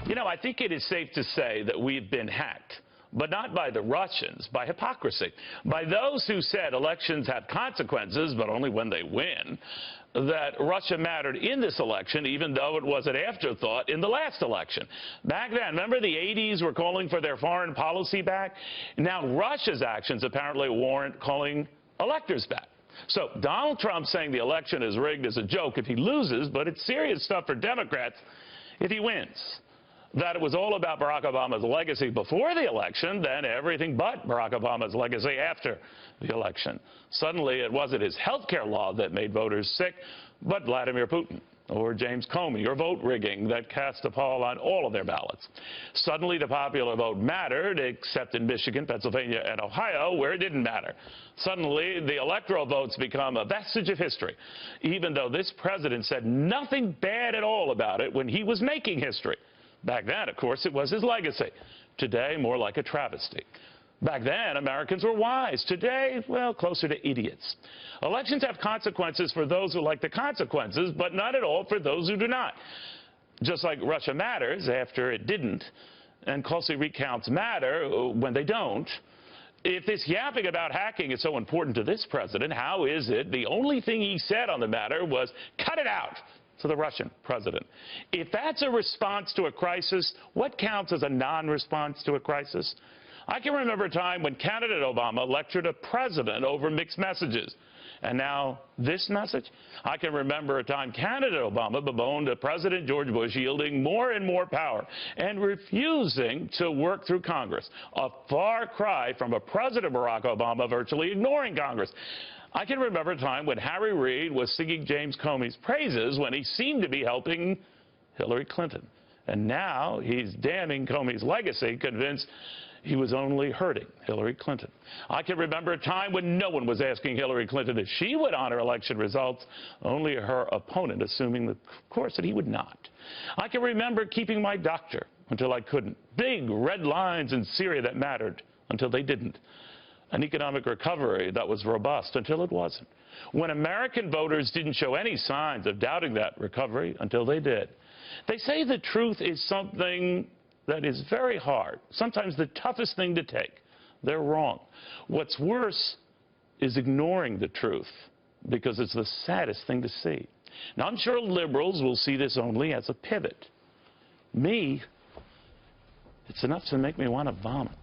You know, I think it is safe to say that we've been hacked, but not by the Russians, by hypocrisy, by those who said elections have consequences, but only when they win, that Russia mattered in this election, even though it was an afterthought in the last election. Back then, remember the 80s were calling for their foreign policy back? Now Russia's actions apparently warrant calling electors back. So Donald Trump saying the election is rigged is a joke if he loses, but it's serious stuff for Democrats if he wins. That it was all about Barack Obama's legacy before the election, then everything but Barack Obama's legacy after the election. Suddenly, it wasn't his health care law that made voters sick, but Vladimir Putin or James Comey or vote rigging that cast a pall on all of their ballots. Suddenly, the popular vote mattered, except in Michigan, Pennsylvania, and Ohio, where it didn't matter. Suddenly, the electoral votes become a vestige of history, even though this president said nothing bad at all about it when he was making history. Back then, of course, it was his legacy. Today, more like a travesty. Back then, Americans were wise. Today, well, closer to idiots. Elections have consequences for those who like the consequences, but not at all for those who do not. Just like Russia matters after it didn't, and costly recounts matter when they don't. If this yapping about hacking is so important to this president, how is it the only thing he said on the matter was, "Cut it out," to the Russian president? If that's a response to a crisis, what counts as a non-response to a crisis? I can remember a time when candidate Obama lectured a president over mixed messages. And now this message? I can remember a time candidate Obama bemoaned President George Bush yielding more and more power and refusing to work through Congress. A far cry from a President Barack Obama virtually ignoring Congress. I can remember a time when Harry Reid was singing James Comey's praises when he seemed to be helping Hillary Clinton. And now he's damning Comey's legacy, convinced he was only hurting Hillary Clinton. I can remember a time when no one was asking Hillary Clinton if she would honor election results, only her opponent assuming, of course, that he would not. I can remember keeping my doctor until I couldn't. Big red lines in Syria that mattered until they didn't. An economic recovery that was robust until it wasn't. When American voters didn't show any signs of doubting that recovery until they did. They say the truth is something that is very hard, sometimes the toughest thing to take. They're wrong. What's worse is ignoring the truth, because it's the saddest thing to see. Now, I'm sure liberals will see this only as a pivot. Me, it's enough to make me want to vomit.